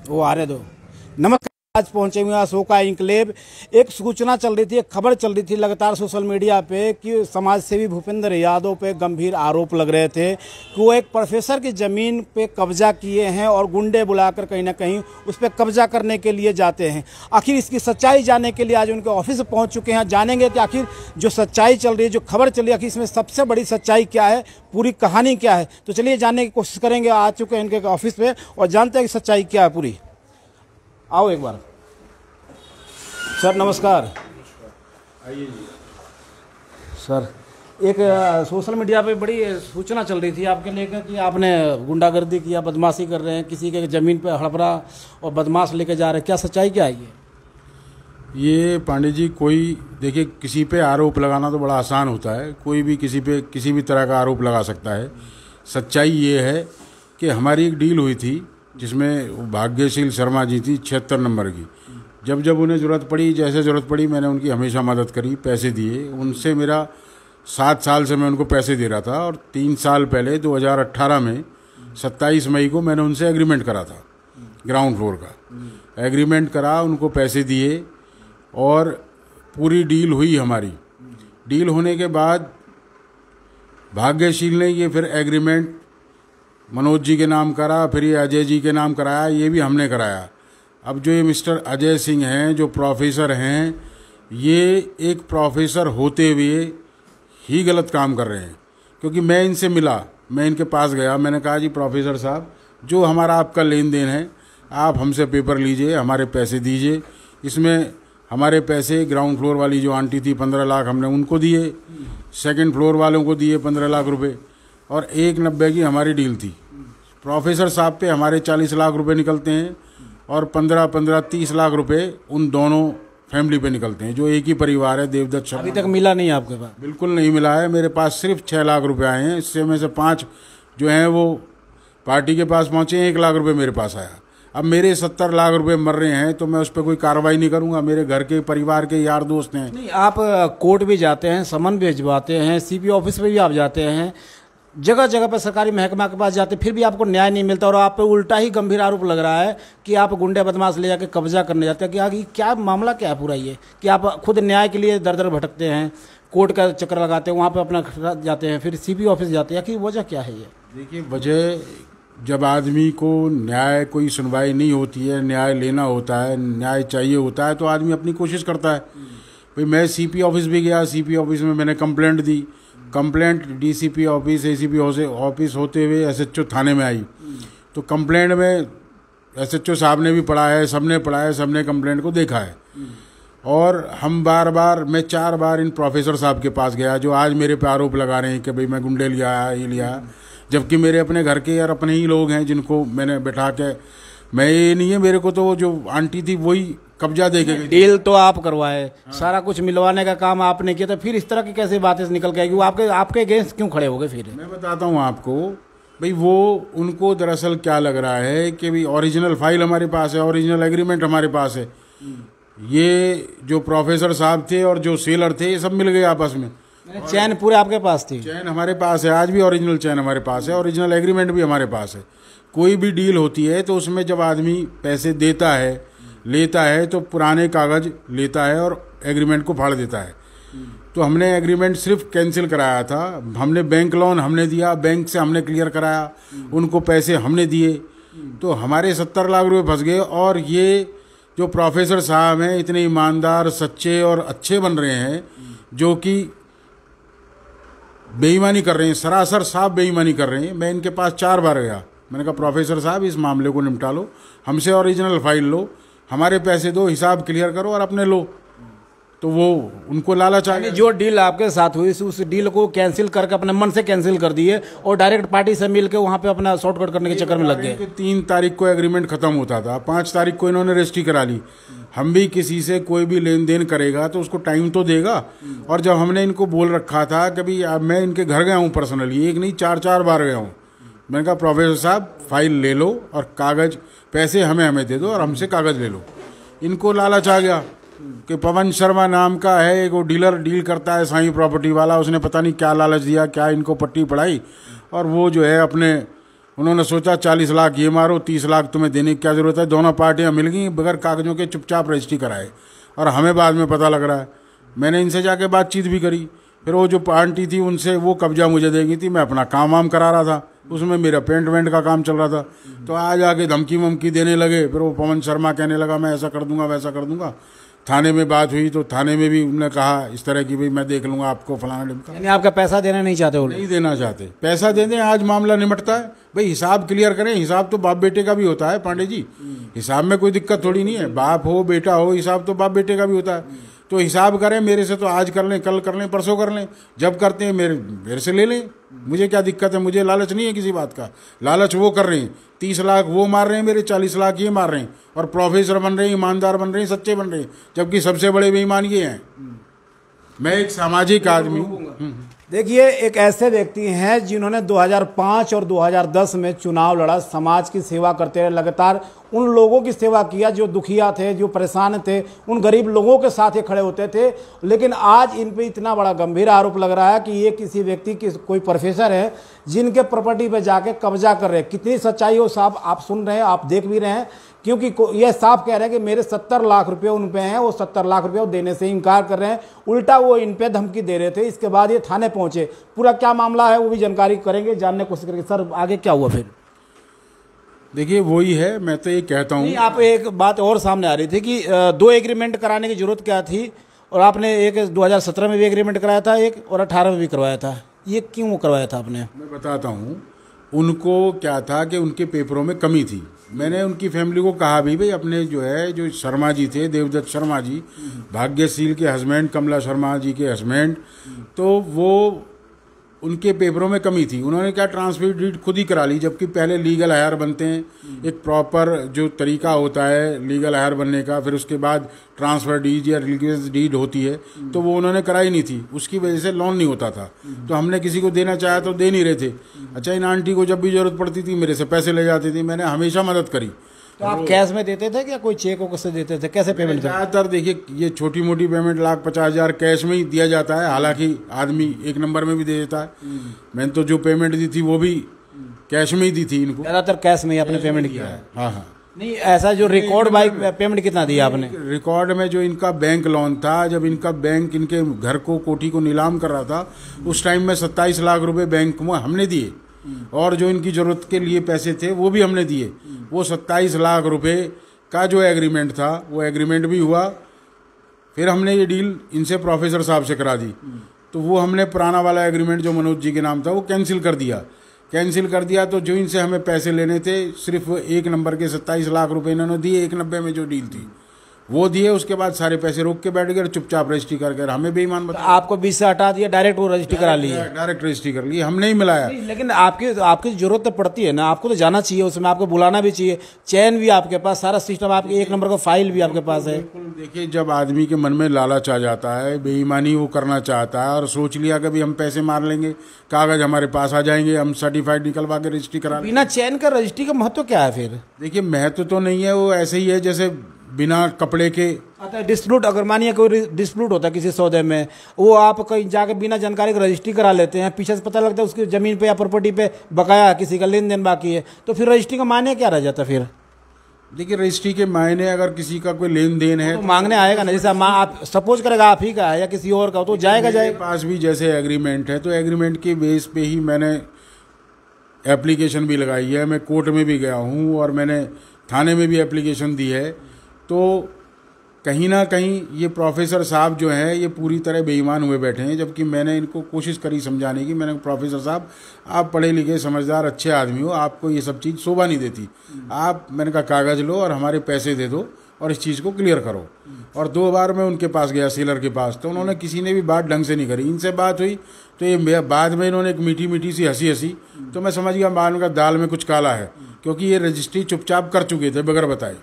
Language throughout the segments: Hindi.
वो आ रहे दो। नमस्कार, आज पहुंचे हुए अशोका इंक्लेव। एक सूचना चल रही थी, एक खबर चल रही थी लगातार सोशल मीडिया पे कि समाज सेवी भूपेंद्र यादव पे गंभीर आरोप लग रहे थे कि वो एक प्रोफेसर की ज़मीन पे कब्जा किए हैं और गुंडे बुलाकर कहीं ना कहीं उस पर कब्जा करने के लिए जाते हैं। आखिर इसकी सच्चाई जानने के लिए आज उनके ऑफिस पहुंच चुके हैं। जानेंगे कि आखिर जो सच्चाई चल रही है, जो खबर चल रही है, आखिर इसमें सबसे बड़ी सच्चाई क्या है, पूरी कहानी क्या है। तो चलिए जानने की कोशिश करेंगे। आ चुके हैं इनके ऑफिस पे और जानते हैं कि सच्चाई क्या है पूरी। आओ एक बार। सर नमस्कार। आइए सर, एक सोशल मीडिया पे बड़ी सूचना चल रही थी आपके लेकर कि आपने गुंडागर्दी किया, बदमाशी कर रहे हैं, किसी के ज़मीन पे हड़बड़ा और बदमाश लेके जा रहे हैं। क्या सच्चाई क्या है ये पांडे जी, कोई देखिए, किसी पे आरोप लगाना तो बड़ा आसान होता है। कोई भी किसी पे किसी भी तरह का आरोप लगा सकता है। सच्चाई ये है कि हमारी एक डील हुई थी जिसमें भाग्यशील शर्मा जी थी 76 नंबर की। जब जब उन्हें ज़रूरत पड़ी, जैसे ज़रूरत पड़ी, मैंने उनकी हमेशा मदद करी, पैसे दिए। उनसे मेरा 7 साल से मैं उनको पैसे दे रहा था और 3 साल पहले 2018 में 27 मई को मैंने उनसे एग्रीमेंट करा था, ग्राउंड फ्लोर का एग्रीमेंट करा, उनको पैसे दिए और पूरी डील हुई हमारी। डील होने के बाद भाग्यशील ने ये फिर एग्रीमेंट मनोज जी के नाम करा, फिर ये अजय जी के नाम कराया, ये भी हमने कराया। अब जो ये मिस्टर अजय सिंह हैं, जो प्रोफेसर हैं, ये एक प्रोफेसर होते हुए ही गलत काम कर रहे हैं। क्योंकि मैं इनसे मिला, मैं इनके पास गया, मैंने कहा जी प्रोफेसर साहब, जो हमारा आपका लेन देन है, आप हमसे पेपर लीजिए, हमारे पैसे दीजिए। इसमें हमारे पैसे ग्राउंड फ्लोर वाली जो आंटी थी 15 लाख हमने उनको दिए, सेकंड फ्लोर वालों को दिए 15 लाख रुपए और 190 की हमारी डील थी। प्रोफेसर साहब पे हमारे 40 लाख रुपए निकलते हैं और 15-15 30 लाख रुपए उन दोनों फैमिली पे निकलते हैं, जो एक ही परिवार है, देवदत्त शर्मा। अभी तक मिला नहीं आपके पास? बिल्कुल नहीं मिला है। मेरे पास सिर्फ 6 लाख रुपए आए हैं। इससे में से 5 जो हैं वो पार्टी के पास पहुंचे, 1 लाख रुपए मेरे पास आया। अब मेरे 70 लाख रुपए मर रहे हैं तो मैं उस पर कोई कार्रवाई नहीं करूंगा। मेरे घर के परिवार के यार दोस्त हैं। नहीं, आप कोर्ट भी जाते हैं, समन भिजवाते हैं, सीपी ऑफिस में भी आप जाते हैं, जगह जगह पर सरकारी महकमा के पास जाते, फिर भी आपको न्याय नहीं मिलता और आप पे उल्टा ही गंभीर आरोप लग रहा है कि आप गुंडे बदमाश ले जाके कब्जा करने जाते हैं। कि आगे क्या मामला क्या है पूरा ये कि आप खुद न्याय के लिए दर दर भटकते हैं, कोर्ट का चक्कर लगाते हैं, वहाँ पे अपना जाते हैं, फिर सीपी ऑफिस जाते हैं। कि वजह क्या है ये? देखिए, वजह जब आदमी को न्याय कोई सुनवाई नहीं होती है, न्याय लेना होता है, न्याय चाहिए होता है, तो आदमी अपनी कोशिश करता है। भाई मैं सीपी ऑफिस भी गया, सीपी ऑफिस में मैंने कंप्लेंट दी। Complaint DCP office, ACP office होते हुए एसएचओ थाने में आई। तो कंप्लेंट में एसएचओ साहब ने भी पढ़ा है, सबने पढ़ा है, सबने कंप्लेंट को देखा है। और हम मैं 4 बार इन प्रोफेसर साहब के पास गया जो आज मेरे पे आरोप लगा रहे हैं कि भाई मैं गुंडे लिया है, ये लिया, जबकि मेरे अपने घर के और अपने ही लोग हैं जिनको मैंने बैठा के, मैं ये नहीं है, मेरे को तो वो जो आंटी थी वही कब्जा दे के। डील तो आप करवाए, सारा कुछ मिलवाने का काम आपने किया, तो फिर इस तरह की कैसे बातें निकल के आएगी? वो आपके अगेंस्ट क्यों खड़े हो गए फिर? मैं बताता हूँ आपको। भाई वो उनको दरअसल क्या लग रहा है कि भाई ओरिजिनल फाइल हमारे पास है, ओरिजिनल एग्रीमेंट हमारे पास है। ये जो प्रोफेसर साहब थे और जो सेलर थे, ये सब मिल गए आपस में। चैन पूरे आपके पास थी? चैन हमारे पास है, आज भी ओरिजिनल चैन हमारे पास है, ओरिजिनल एग्रीमेंट भी हमारे पास है। कोई भी डील होती है तो उसमें जब आदमी पैसे देता है, लेता है, तो पुराने कागज लेता है और एग्रीमेंट को फाड़ देता है। तो हमने एग्रीमेंट सिर्फ कैंसिल कराया था। हमने बैंक लोन हमने दिया, बैंक से हमने क्लियर कराया, उनको पैसे हमने दिए, तो हमारे 70 लाख रुपए फंस गए। और ये जो प्रोफेसर साहब हैं, इतने ईमानदार, सच्चे और अच्छे बन रहे हैं, जो कि बेईमानी कर रहे हैं, सरासर साफ बेईमानी कर रहे हैं। मैं इनके पास 4 बार गया, मैंने कहा प्रोफेसर साहब इस मामले को निपटा लो, हमसे ओरिजिनल फाइल लो, हमारे पैसे दो, हिसाब क्लियर करो और अपने लो। तो वो उनको लालच आ गया। जो डील आपके साथ हुई उस डील को कैंसिल करके अपने मन से कैंसिल कर दिए और डायरेक्ट पार्टी से मिलकर वहां पे अपना शॉर्टकट करने के चक्कर में लग गए। 3 तारीख को एग्रीमेंट खत्म होता था, 5 तारीख को इन्होंने रजिस्ट्री करा ली। हम भी किसी से कोई भी लेन देन करेगा तो उसको टाइम तो देगा। और जब हमने इनको बोल रखा था कि भाई अब मैं इनके घर गया हूँ पर्सनली, एक नहीं 4 बार गया हूँ, मैंने कहा प्रोफेसर साहब फाइल ले लो और कागज, पैसे हमें दे दो और हमसे कागज ले लो। इनको लालच आ गया कि पवन शर्मा नाम का है एक, वो डील करता है, साईं प्रॉपर्टी वाला, उसने पता नहीं क्या लालच दिया, क्या इनको पट्टी पढ़ाई, और वो जो है अपने उन्होंने सोचा 40 लाख ये मारो, 30 लाख तुम्हें देने की क्या ज़रूरत है। दोनों पार्टियां मिल गई, बगैर कागज़ों के चुपचाप रजिस्ट्री कराए, और हमें बाद में पता लग रहा है। मैंने इनसे जाके बातचीत भी करी, फिर वो जो आंटी थी उनसे वो कब्जा मुझे दे गई थी। मैं अपना काम वाम करा रहा था, उसमें मेरा पेंट वेंट का काम चल रहा था। तो आज आके धमकी वमकी देने लगे। फिर वो पवन शर्मा कहने लगा मैं ऐसा कर दूंगा वैसा कर दूंगा। थाने में बात हुई तो थाने में भी उन्होंने कहा इस तरह की, भाई मैं देख लूंगा आपको फलाना ढिमका। यानी आपका पैसा देना नहीं चाहते वो लोग? नहीं देना चाहते। पैसा दे दें, आज मामला निमटता है। भाई हिसाब क्लियर करें। हिसाब तो बाप बेटे का भी होता है पांडे जी, हिसाब में कोई दिक्कत थोड़ी नहीं है। बाप हो बेटा हो, हिसाब तो बाप बेटे का भी होता है। तो हिसाब करें मेरे से, तो आज कर लें, कल कर लें, परसों कर लें, जब करते हैं मेरे से ले लें। मुझे क्या दिक्कत है, मुझे लालच नहीं है किसी बात का। लालच वो कर रहे हैं, 30 लाख वो मार रहे हैं मेरे, 40 लाख ये मार रहे हैं, और प्रोफेसर बन रहे हैं, ईमानदार बन रहे हैं, सच्चे बन रहे हैं, जबकि सबसे बड़े बेईमान ये हैं। मैं एक सामाजिक आदमी हूँ। देखिए, एक ऐसे व्यक्ति हैं जिन्होंने 2005 और 2010 में चुनाव लड़ा, समाज की सेवा करते रहे, लगातार उन लोगों की सेवा किया जो दुखिया थे, जो परेशान थे, उन गरीब लोगों के साथ ये खड़े होते थे। लेकिन आज इन पे इतना बड़ा गंभीर आरोप लग रहा है कि ये किसी व्यक्ति की कोई प्रोफेसर है जिनके प्रॉपर्टी पे जाके कब्जा कर रहे हैं। कितनी सच्चाई हो साहब, आप सुन रहे हैं, आप देख भी रहे हैं, क्योंकि ये साफ कह रहे हैं कि मेरे 70 लाख रुपए उन पे हैं, वो 70 लाख रुपए वो देने से इनकार कर रहे हैं। उल्टा वो इन पे धमकी दे रहे थे। इसके बाद ये थाने पहुंचे। पूरा क्या मामला है वो भी जानकारी करेंगे, जानने की कोशिश करेंगे। सर आगे क्या हुआ फिर? देखिए वही है, मैं तो ये कहता हूँ। आप एक बात और सामने आ रही थी कि 2 एग्रीमेंट कराने की जरूरत क्या थी, और आपने एक 2017 में भी एग्रीमेंट कराया था एक, और 18 में भी करवाया था। ये क्यों करवाया था आपने? मैं बताता हूँ। उनको क्या था कि उनके पेपरों में कमी थी। मैंने उनकी फैमिली को कहा भी, भाई अपने जो है जो शर्मा जी थे, देवदत्त शर्मा जी, भाग्यशील के हस्बैंड, कमला शर्मा जी के हस्बैंड, तो वो उनके पेपरों में कमी थी। उन्होंने क्या ट्रांसफर डीड खुद ही करा ली, जबकि पहले लीगल हायर बनते हैं, एक प्रॉपर जो तरीका होता है लीगल हायर बनने का, फिर उसके बाद ट्रांसफर डीड या लीगल डीड होती है, तो वो उन्होंने कराई नहीं थी। उसकी वजह से लोन नहीं होता था। तो हमने किसी को देना चाहा तो दे नहीं रहे थे। अच्छा, इन आंटी को जब भी जरूरत पड़ती थी मेरे से पैसे ले जाती थी, मैंने हमेशा मदद करी। तो आप कैश में देते थे क्या कोई चेक को से देते थे, कैसे पेमेंट? ज़्यादातर देखिए ये छोटी मोटी पेमेंट 1,50,000 कैश में ही दिया जाता है। हालांकि आदमी एक नंबर में भी दे देता है। मैंने तो जो पेमेंट दी थी वो भी कैश में ही दी थी इनको। ज़्यादातर कैश में ही आपने पेमेंट किया है? हाँ हाँ। नहीं, ऐसा जो रिकॉर्ड बाइक पेमेंट कितना दिया आपने? रिकॉर्ड में जो इनका बैंक लोन था, जब इनका बैंक इनके घर को, कोठी को नीलाम कर रहा था, उस टाइम में 27 लाख रुपए बैंक में हमने दिए, और जो इनकी जरूरत के लिए पैसे थे वो भी हमने दिए। वो 27 लाख रुपए का जो एग्रीमेंट था वो एग्रीमेंट भी हुआ। फिर हमने ये डील इनसे प्रोफेसर साहब से करा दी। तो वो हमने पुराना वाला एग्रीमेंट जो मनोज जी के नाम था वो कैंसिल कर दिया। तो जो इनसे हमें पैसे लेने थे, सिर्फ एक नंबर के 27 लाख रुपए इन्होंने दिए, 190 में जो डील थी वो दिए। उसके बाद सारे पैसे रोक के बैठ गए, चुपचाप रजिस्ट्री कर हमें बेईमान बता। आपको 20 से हटा दिया, डायरेक्ट वो रजिस्ट्री करा ली? डायरेक्ट रजिस्ट्री कर ली, हमने ही मिलाया। लेकिन आपकी जरूरत तो पड़ती है ना, आपको तो जाना चाहिए उसमें, आपको बुलाना भी चाहिए। चैन भी आपके पास, सारा सिस्टम आपके, एक नंबर का फाइल भी आपके पास है। देखिए, जब आदमी के मन में लालच आ जाता है, बेईमानी वो करना चाहता है, और सोच लिया कि हम पैसे मार लेंगे, कागज हमारे पास आ जाएंगे, हम सर्टिफाइड निकलवा के रजिस्ट्री करा। बिना चैन का रजिस्ट्री का महत्व क्या है फिर? देखिए, महत्व तो नहीं है, वो ऐसे ही है जैसे बिना कपड़े के। अच्छा, डिस्प्यूट, अगर मानिए कोई डिस्प्यूट होता है किसी सौदे में, वो आप कहीं जाके बिना जानकारी के रजिस्ट्री करा लेते हैं, पीछे से पता लगता है उसकी जमीन पे या प्रॉपर्टी पे बकाया किसी का लेन देन बाकी है, तो फिर रजिस्ट्री का मायने क्या रह जाता फिर? देखिए, रजिस्ट्री के मायने, अगर किसी का कोई लेन देन है तो मांगने आएगा ना। जैसे आप सपोज करेगा आप ही का है या किसी और का, तो जाएगा। पास भी जैसे एग्रीमेंट है, तो एग्रीमेंट के बेस पे ही मैंने एप्लीकेशन भी लगाई है। मैं कोर्ट में भी गया हूँ और मैंने थाने में भी एप्लीकेशन दी है। तो कहीं ना कहीं ये प्रोफेसर साहब जो हैं ये पूरी तरह बेईमान हुए बैठे हैं, जबकि मैंने इनको कोशिश करी समझाने की। मैंने प्रोफेसर साहब, आप पढ़े लिखे समझदार अच्छे आदमी हो, आपको ये सब चीज़ शोभा नहीं देती। आप, मैंने कहा, कागज़ लो और हमारे पैसे दे दो और इस चीज़ को क्लियर करो। और 2 बार मैं उनके पास गया, सेलर के पास, तो उन्होंने किसी ने भी बात ढंग से नहीं करी। इनसे बात हुई तो ये बाद में इन्होंने एक मीठी मीठी सी हंसी, तो मैं समझ गया बाद में दाल में कुछ काला है, क्योंकि ये रजिस्ट्री चुपचाप कर चुके थे बगैर बताए।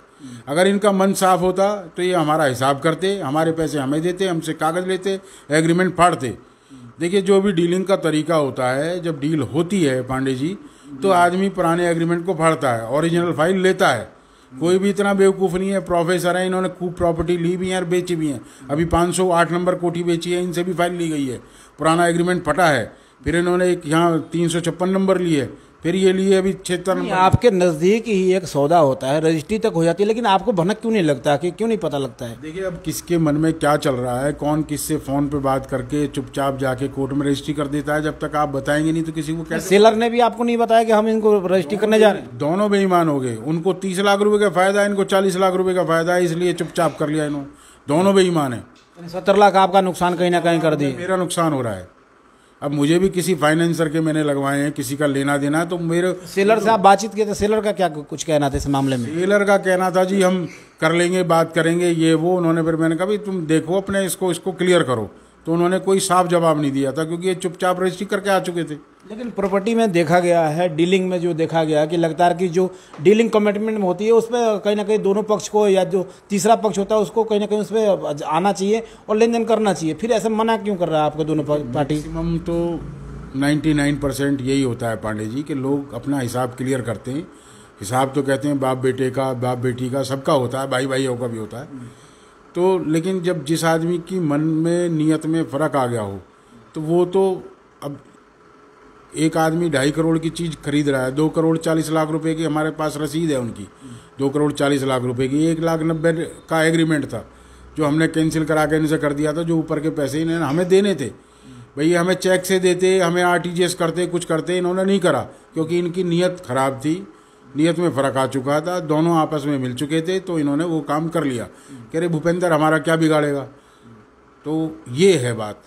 अगर इनका मन साफ होता तो ये हमारा हिसाब करते, हमारे पैसे हमें देते, हमसे कागज़ लेते, एग्रीमेंट फाड़ते। देखिए, जो भी डीलिंग का तरीका होता है, जब डील होती है पांडे जी, तो आदमी पुराने एग्रीमेंट को फाड़ता है, ओरिजिनल फाइल लेता है। कोई भी इतना बेवकूफ़ नहीं है। प्रोफेसर है, इन्होंने खूब प्रॉपर्टी ली भी है और बेची भी है। अभी 508 नंबर कोठी बेची है, इनसे भी फाइल ली गई है, पुराना एग्रीमेंट फटा है। फिर इन्होंने एक यहाँ 356 नंबर ली है, फिर ये लिए अभी क्षेत्र नहीं, आपके नज़दीक ही एक सौदा होता है, रजिस्ट्री तक हो जाती है, लेकिन आपको भनक क्यों नहीं लगता, कि क्यों नहीं पता लगता है? देखिए अब किसके मन में क्या चल रहा है, कौन किससे फ़ोन पे बात करके चुपचाप जाके कोर्ट में रजिस्ट्री कर देता है। जब तक आप बताएंगे नहीं तो किसी को कैसे। सेलर ने भी आपको नहीं बताया कि हम इनको रजिस्ट्री करने जा रहे हैं? दोनों बेईमान हो गए, उनको 30 लाख रुपए का फायदा है, इनको 40 लाख रुपए का फायदा है, इसलिए चुपचाप कर लिया इन्होंने। दोनों बेईमान है। 70 लाख आपका नुकसान कहीं ना कहीं कर दिए। मेरा नुकसान हो रहा है। अब मुझे भी किसी फाइनेंसर के मैंने लगवाए हैं, किसी का लेना देना है, तो मेरे सेलर से आप बातचीत किए थे, सेलर का क्या कुछ कहना था इस मामले में? सेलर का कहना था जी हम कर लेंगे, बात करेंगे, ये वो। उन्होंने फिर मैंने कहा भाई तुम देखो अपने इसको क्लियर करो, तो उन्होंने कोई साफ जवाब नहीं दिया था, क्योंकि ये चुपचाप रजिस्ट्री करके आ चुके थे। लेकिन प्रॉपर्टी में देखा गया है, डीलिंग में जो देखा गया कि लगातार की जो डीलिंग कमिटमेंट में होती है उसमें कहीं ना कहीं दोनों पक्ष को, या जो तीसरा पक्ष होता है उसको कहीं ना कहीं उसमें आना चाहिए और लेन देन करना चाहिए। फिर ऐसे मना क्यों कर रहा है आपको दोनों पार्टी? मैक्सिमम तो 99% यही होता है पांडे जी, कि लोग अपना हिसाब क्लियर करते हैं। हिसाब तो कहते हैं बाप बेटे का, बाप बेटी का, सबका होता है, भाई भाइयों का भी होता है। तो लेकिन जब जिस आदमी की मन में नियत में फ़र्क आ गया हो, तो वो तो अब एक आदमी 2.5 करोड़ की चीज़ खरीद रहा है, 2 करोड़ 40 लाख रुपए की हमारे पास रसीद है उनकी, 2 करोड़ 40 लाख रुपए की। 1,90,000 का एग्रीमेंट था जो हमने कैंसिल करा के इनसे कर दिया था, जो ऊपर के पैसे इन्होंने हमें देने थे। भैया हमें चेक से देते, हमें आरटीजीएस करते, कुछ करते, इन्होंने नहीं करा, क्योंकि इनकी नीयत खराब थी, नीयत में फ़र्क आ चुका था, दोनों आपस में मिल चुके थे, तो इन्होंने वो काम कर लिया। कह रहे भूपेंद्र हमारा क्या बिगाड़ेगा। तो ये है बात।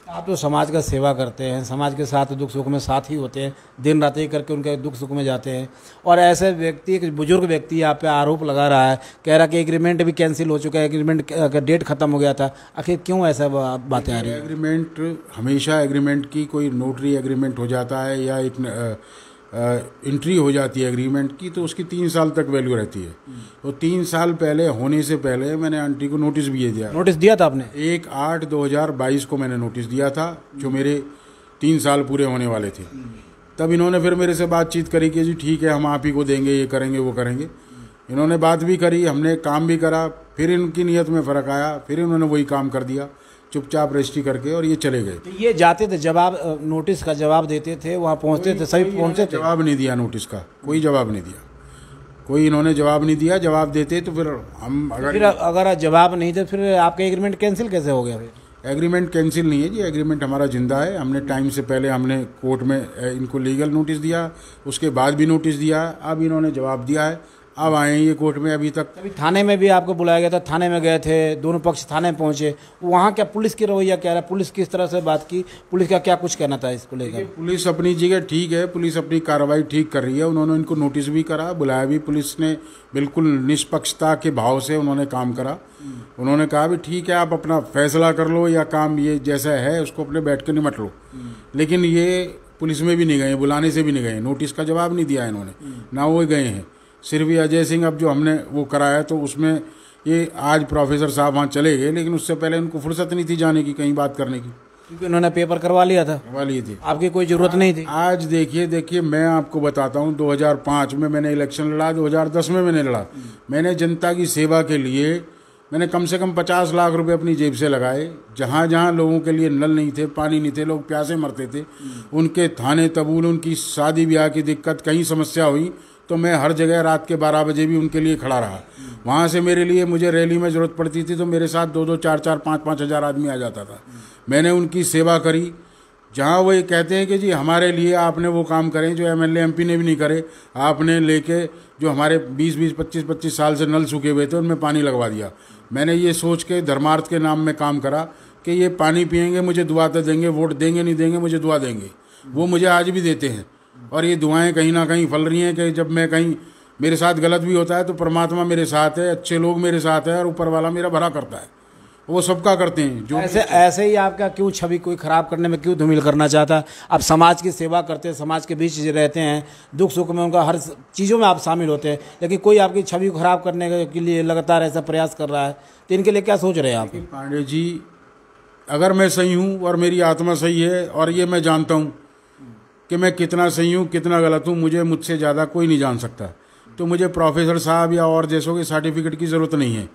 आप तो समाज का सेवा करते हैं, समाज के साथ दुख सुख में साथ ही होते हैं, दिन रात ही करके उनके दुख सुख में जाते हैं, और ऐसे व्यक्ति, एक बुजुर्ग व्यक्ति आप पे आरोप लगा रहा है, कह रहा कि एग्रीमेंट भी कैंसिल हो चुका है, एग्रीमेंट का डेट खत्म हो गया था। आखिर क्यों ऐसा बातें आ रही है? एग्रीमेंट हमेशा, एग्रीमेंट की कोई नोटरी एग्रीमेंट हो जाता है या एक एंट्री हो जाती है एग्रीमेंट की, तो उसकी 3 साल तक वैल्यू रहती है। तो 3 साल पहले होने से पहले मैंने आंटी को नोटिस भी दिया। नोटिस दिया था आपने? 1/8/2022 को मैंने नोटिस दिया था, जो मेरे 3 साल पूरे होने वाले थे। तब इन्होंने फिर मेरे से बातचीत करी कि जी ठीक है हम आप ही को देंगे, ये करेंगे वो करेंगे। इन्होंने बात भी करी, हमने काम भी करा, फिर इनकी नीयत में फ़र्क आया, फिर इन्होंने वही काम कर दिया चुपचाप रजिस्ट्री करके, और ये चले गए। तो ये जाते थे, जवाब नोटिस का जवाब देते थे, वहाँ पहुँचते थे, सभी पहुँचे थे? जवाब नहीं दिया नोटिस का, कोई जवाब नहीं दिया, कोई इन्होंने जवाब नहीं दिया। जवाब देते तो फिर हम अगर जवाब नहीं थे, फिर आपका एग्रीमेंट कैंसिल कैसे हो गया? फिर एग्रीमेंट कैंसिल नहीं है जी, एग्रीमेंट हमारा जिंदा है। हमने टाइम से पहले हमने कोर्ट में इनको लीगल नोटिस दिया, उसके बाद भी नोटिस दिया, अब इन्होंने जवाब दिया है, अब आए हैं ये कोर्ट में। अभी तक अभी थाने में भी आपको बुलाया गया था, थाने में गए थे, दोनों पक्ष थाने पहुंचे, वहाँ क्या पुलिस की रवैया क्या रहा, पुलिस किस तरह से बात की, पुलिस का क्या कुछ कहना था इसको लेकर? पुलिस अपनी जगह ठीक है, पुलिस अपनी कार्रवाई ठीक कर रही है। उन्होंने इनको नोटिस भी करा, बुलाया भी, पुलिस ने बिल्कुल निष्पक्षता के भाव से उन्होंने काम करा। उन्होंने कहा भी ठीक है आप अपना फैसला कर लो, या काम ये जैसा है उसको अपने बैठ के निमट लो। लेकिन ये पुलिस में भी नहीं गए, बुलाने से भी नहीं गए, नोटिस का जवाब नहीं दिया इन्होंने, ना वो गए हैं। सिर्फ ये अजय सिंह अब जो हमने वो कराया, तो उसमें ये आज प्रोफेसर साहब वहाँ चले गए, लेकिन उससे पहले उनको फुर्सत नहीं थी जाने की, कहीं बात करने की, क्योंकि उन्होंने पेपर करवा लिया था। करवा लिए थे, आपकी कोई जरूरत नहीं थी। आज देखिए मैं आपको बताता हूँ, 2005 में मैंने इलेक्शन लड़ा, 2010 में मैंने लड़ा। मैंने जनता की सेवा के लिए मैंने कम से कम 50 लाख रुपए अपनी जेब से लगाए। जहाँ जहाँ लोगों के लिए नल नहीं थे, पानी नहीं थे, लोग प्यासे मरते थे, उनके थाने तबूल, उनकी शादी ब्याह की दिक्कत, कहीं समस्या हुई तो मैं हर जगह रात के 12 बजे भी उनके लिए खड़ा रहा। वहाँ से मेरे लिए, मुझे रैली में ज़रूरत पड़ती थी तो मेरे साथ 2-2, 4-4, 5-5 हज़ार आदमी आ जाता था। मैंने उनकी सेवा करी। जहाँ वो ये कहते हैं कि जी हमारे लिए आपने वो काम करें जो एमएलए एमपी ने भी नहीं करे, आपने लेके जो हमारे 20-20, 25-25 साल से नल सूखे हुए थे उनमें पानी लगवा दिया। मैंने ये सोच के धर्मार्थ के नाम में काम करा कि ये पानी पियेंगे, मुझे दुआ तो देंगे, वोट देंगे नहीं देंगे, मुझे दुआ देंगे। वो मुझे आज भी देते हैं, और ये दुआएं कहीं ना कहीं फल रही हैं कि जब मैं कहीं मेरे साथ गलत भी होता है तो परमात्मा मेरे साथ है, अच्छे लोग मेरे साथ है, और ऊपर वाला मेरा भला करता है। वो सबका करते हैं। जो ऐसे ही आपका क्यों छवि कोई खराब करने में क्यों धूमिल करना चाहता? आप समाज की सेवा करते हैं, समाज के बीच रहते हैं, दुख सुख में उनका हर चीज़ों में आप शामिल होते हैं, लेकिन कोई आपकी छवि को खराब करने के लिए लगातार ऐसा प्रयास कर रहा है, तो इनके लिए क्या सोच रहे हैं आप? पांडे जी, अगर मैं सही हूँ और मेरी आत्मा सही है, और ये मैं जानता हूँ कि मैं कितना सही हूँ कितना गलत हूँ, मुझसे ज़्यादा कोई नहीं जान सकता। तो मुझे प्रोफेसर साहब या और जैसों के सर्टिफिकेट की ज़रूरत नहीं है।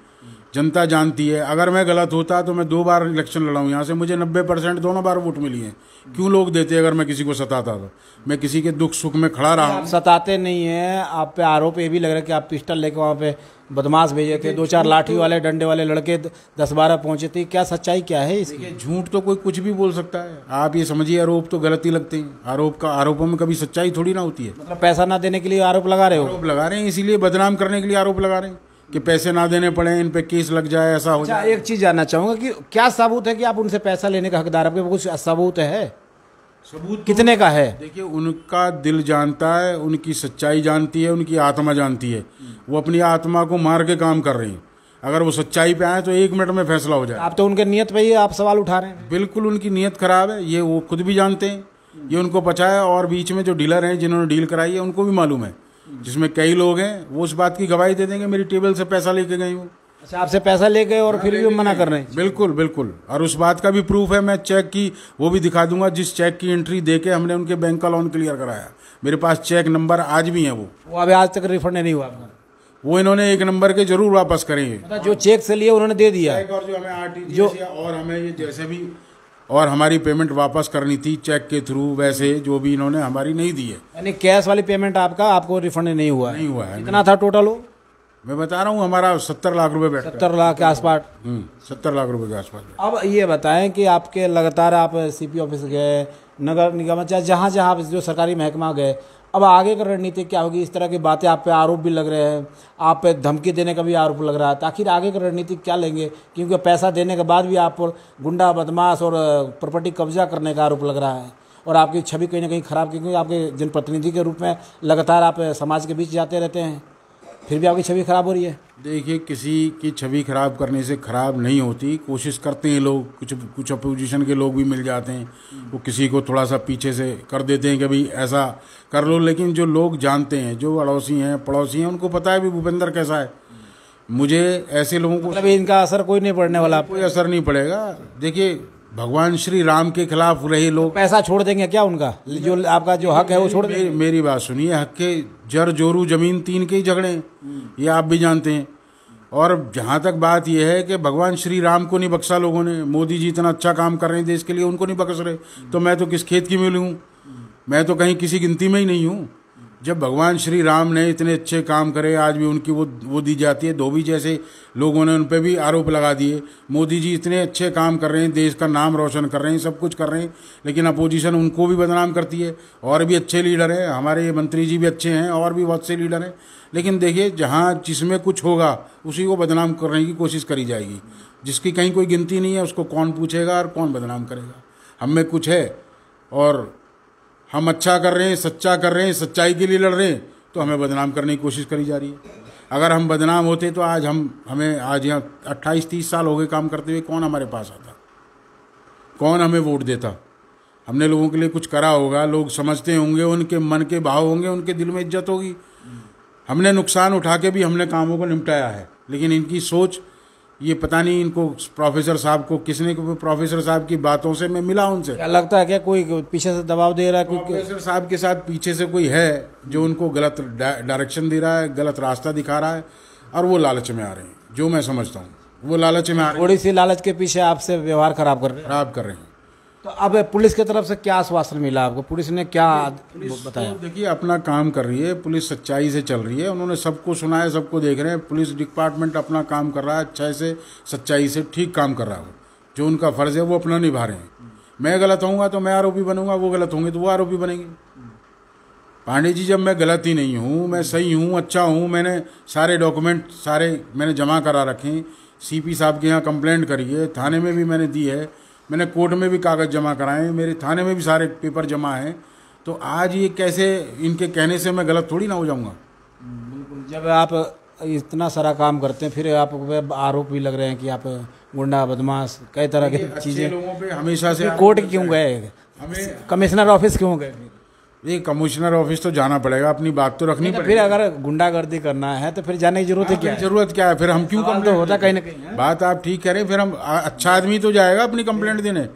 जनता जानती है। अगर मैं गलत होता तो मैं 2 बार इलेक्शन लड़ा हूँ यहाँ से, मुझे 90% दोनों बार वोट मिली है। क्यों लोग देते अगर मैं किसी को सताता तो? मैं किसी के दुख सुख में खड़ा रहा आप हूँ। सताते नहीं हैं, आप पे आरोप ये भी लग रहा है कि आप पिस्टल लेके वहाँ पे बदमाश भेजे थे, 2-4 लाठी वाले डंडे वाले लड़के 10-12 पहुंचे थे। क्या सच्चाई क्या है इसकी? देखिए, झूठ तो कोई कुछ भी बोल सकता है। आप ये समझिए आरोप तो गलत ही लगते हैं। आरोपों में कभी सच्चाई थोड़ी ना होती है। मतलब पैसा ना देने के लिए आरोप लगा रहे हो? आरोप लगा रहे हैं, इसीलिए बदनाम करने के लिए आरोप लगा रहे हैं कि पैसे ना देने पड़े, इन पे केस लग जाए, ऐसा हो अच्छा, जाए। एक चीज जानना चाहूंगा कि क्या सबूत है कि आप उनसे पैसा लेने का हकदार? आपके कुछ सबूत है? सबूत कितने का है? देखिए, उनका दिल जानता है, उनकी सच्चाई जानती है, उनकी आत्मा जानती है। वो अपनी आत्मा को मार के काम कर रही हैं। अगर वो सच्चाई पे आए तो 1 मिनट में फैसला हो जाए। आप तो उनके नियत पे ही आप सवाल उठा रहे हैं। बिल्कुल उनकी नीयत खराब है, ये वो खुद भी जानते हैं, ये उनको पता है। और बीच में जो डीलर हैं जिन्होंने डील कराई है उनको भी मालूम है, जिसमें कई लोग हैं, वो उस बात की गवाही दे देंगे मेरी टेबल से पैसा लेके गई हूँ। अच्छा, आपसे पैसा ले गए और फिर भी मना कर रहे हैं? बिल्कुल बिल्कुल। और उस बात का भी प्रूफ है, मैं चेक की वो भी दिखा दूंगा, जिस चेक की एंट्री देके हमने उनके बैंक का लोन क्लियर कराया। मेरे पास चेक नंबर आज भी है। वो अभी आज तक रिफंड नहीं हुआ आपका? वो इन्होंने 1 नंबर के जरूर वापस करेंगे। मतलब जो चेक से लिए उन्होंने दे दिया? और जो हमें आरटीजीएस और हमें ये जैसे भी और हमारी पेमेंट वापस करनी थी चेक के थ्रू, वैसे जो भी इन्होंने हमारी नहीं दी है। यानी कैश वाली पेमेंट आपको रिफंड नहीं हुआ? नहीं हुआ है। कितना था टोटल वो? मैं बता रहा हूँ, हमारा 70 लाख रुपए बैठा। 70 लाख के आसपास? 70 लाख रुपए के आसपास। अब ये बताएं कि आपके लगातार आप सीपी ऑफिस गए, नगर निगम, जहाँ जहाँ आप जो सरकारी महकमा गए, अब आगे का रणनीति क्या होगी? इस तरह की बातें, आप पे आरोप भी लग रहे हैं, आप पे धमकी देने का भी आरोप लग रहा है, तो आखिर आगे का रणनीति क्या लेंगे? क्योंकि पैसा देने के बाद भी आप पर गुंडा बदमाश और प्रॉपर्टी कब्जा करने का आरोप लग रहा है, और आपकी छवि कहीं ना कहीं खराब, क्योंकि आपके जनप्रतिनिधि के रूप में लगातार आप समाज के बीच जाते रहते हैं, फिर भी आपकी छवि खराब हो रही है। देखिए, किसी की छवि खराब करने से खराब नहीं होती। कोशिश करते हैं लोग, कुछ अपोजिशन के लोग भी मिल जाते हैं, वो किसी को थोड़ा सा पीछे से कर देते हैं कि भाई ऐसा कर लो। लेकिन जो लोग जानते हैं, जो अड़ोसी हैं, पड़ोसी हैं, उनको पता है भी भूपेंद्र कैसा है। मुझे ऐसे लोगों को मतलब इनका असर कोई नहीं पड़ने वाला? कोई असर नहीं पड़ेगा। देखिए, भगवान श्री राम के खिलाफ रहे लोग पैसा छोड़ देंगे क्या उनका? जो आपका जो हक है वो छोड़ देंगे? मेरी बात सुनिए, हक के जर जोरू जमीन 3 के ही झगड़े हैं, ये आप भी जानते हैं। और जहां तक बात यह है कि भगवान श्री राम को नहीं बख्शा लोगों ने, मोदी जी इतना अच्छा काम कर रहे हैं देश के लिए, उनको नहीं बख्श रहे, तो मैं तो किस खेत की मूली हूँ? मैं तो कहीं किसी गिनती में ही नहीं हूँ। जब भगवान श्री राम ने इतने अच्छे काम करे, आज भी उनकी वो दी जाती है। धोबी जैसे लोगों ने उन पर भी आरोप लगा दिए। मोदी जी इतने अच्छे काम कर रहे हैं, देश का नाम रोशन कर रहे हैं, सब कुछ कर रहे हैं, लेकिन अपोजिशन उनको भी बदनाम करती है। और भी अच्छे लीडर हैं, हमारे मंत्री जी भी अच्छे हैं, और भी बहुत से लीडर हैं। लेकिन देखिए, जहाँ जिसमें कुछ होगा उसी को बदनाम करने की कोशिश करी जाएगी। जिसकी कहीं कोई गिनती नहीं है, उसको कौन पूछेगा और कौन बदनाम करेगा? हम में कुछ है और हम अच्छा कर रहे हैं, सच्चा कर रहे हैं, सच्चाई के लिए लड़ रहे हैं, तो हमें बदनाम करने की कोशिश करी जा रही है। अगर हम बदनाम होते तो आज हमें आज यहाँ 28-30 साल हो गए काम करते हुए, कौन हमारे पास आता? कौन हमें वोट देता? हमने लोगों के लिए कुछ करा होगा, लोग समझते होंगे, उनके मन के भाव होंगे, उनके दिल में इज्जत होगी। हमने नुकसान उठा के भी हमने कामों को निपटाया है। लेकिन इनकी सोच, ये पता नहीं इनको प्रोफेसर साहब को किसने, प्रोफेसर साहब की बातों से मैं मिला उनसे, क्या लगता है क्या कोई पीछे से दबाव दे रहा है? प्रोफेसर साहब के साथ पीछे से कोई है जो उनको गलत डायरेक्शन दे रहा है, गलत रास्ता दिखा रहा है, और वो लालच में आ रहे हैं। जो मैं समझता हूँ वो लालच में आ रहे हैं, थोड़ी सी लालच के पीछे आपसे व्यवहार खराब कर रहे हैं। तो अब पुलिस की तरफ से क्या आश्वासन मिला आपको? पुलिस ने क्या बताया? देखिए, अपना काम कर रही है पुलिस, सच्चाई से चल रही है। उन्होंने सबको सुना है, सबको देख रहे हैं। पुलिस डिपार्टमेंट अपना काम कर रहा है, अच्छे से, सच्चाई से, ठीक काम कर रहा है। जो उनका फर्ज है वो अपना निभा रहे हैं। मैं गलत होऊंगा तो मैं आरोपी बनूंगा, वो गलत होंगे तो वो आरोपी बनेंगे। पांडे जी, जब मैं गलत ही नहीं हूँ, मैं सही हूँ, अच्छा हूँ, मैंने सारे डॉक्यूमेंट मैंने जमा करा रखे हैं। सीपी साहब के यहाँ कंप्लेंट करी है, थाने में भी मैंने दी है, मैंने कोर्ट में भी कागज़ जमा कराए, मेरे थाने में भी सारे पेपर जमा हैं। तो आज ये कैसे, इनके कहने से मैं गलत थोड़ी ना हो जाऊंगा? बिल्कुल। जब आप इतना सारा काम करते हैं, फिर आप आरोप भी लग रहे हैं कि आप गुंडा बदमाश, कई तरह की चीज़ें, लोगों पे हमेशा से कोर्ट क्यों गए? हमें कमिश्नर ऑफिस क्यों गए? ये कमिश्नर ऑफिस तो जाना पड़ेगा, अपनी बात तो रखनी पड़ेगी। फिर अगर गुंडागर्दी करना है तो फिर जाने की जरूरत है क्या? जरूरत क्या है? फिर हम क्यों तो होता कहीं ना कहीं। बात आप ठीक कह रहे हैं, फिर हम अच्छा आदमी तो जाएगा अपनी कंप्लेंट देने।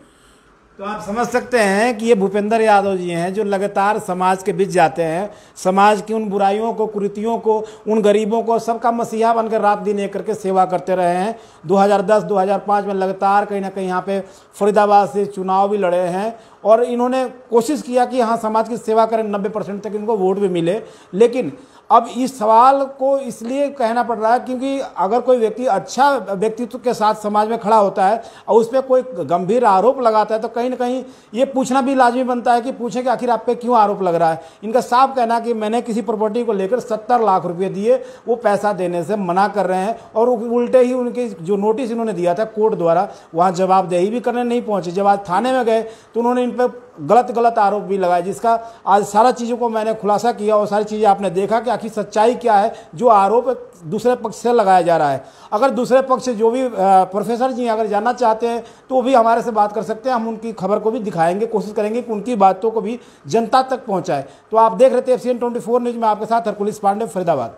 तो आप समझ सकते हैं कि ये भूपेंद्र यादव जी हैं जो लगातार समाज के बीच जाते हैं, समाज की उन बुराइयों को, कुरीतियों को, उन गरीबों को, सबका मसीहा बनकर रात दिन एक करके सेवा करते रहे हैं। 2010-2005 में लगातार कहीं ना कहीं यहाँ पे फरीदाबाद से चुनाव भी लड़े हैं और इन्होंने कोशिश किया कि हाँ समाज की सेवा करें, 90% तक इनको वोट भी मिले। लेकिन अब इस सवाल को इसलिए कहना पड़ रहा है क्योंकि अगर कोई व्यक्ति अच्छा व्यक्तित्व के साथ समाज में खड़ा होता है और उस पर कोई गंभीर आरोप लगाता है तो कहीं ना कहीं ये पूछना भी लाजमी बनता है कि पूछें कि आखिर आप पे क्यों आरोप लग रहा है। इनका साफ कहना है कि मैंने किसी प्रॉपर्टी को लेकर 70 लाख रुपए दिए, वो पैसा देने से मना कर रहे हैं और उल्टे ही उनके जो नोटिस इन्होंने दिया था कोर्ट द्वारा, वहाँ जवाबदेही भी करने नहीं पहुँचे। जब आज थाने में गए तो उन्होंने इन पर गलत आरोप भी लगाए, जिसका आज सारा चीज़ों को मैंने खुलासा किया और सारी चीज़ें आपने देखा कि आखिर सच्चाई क्या है जो आरोप दूसरे पक्ष से लगाया जा रहा है। अगर दूसरे पक्ष से जो भी प्रोफेसर जी अगर जानना चाहते हैं तो वो भी हमारे से बात कर सकते हैं, हम उनकी खबर को भी दिखाएंगे, कोशिश करेंगे कि उनकी बातों को भी जनता तक पहुंचाए। तो आप देख रहे थे FCN 24 न्यूज में आपके साथ हरकुलिस पांडे, फरीदाबाद।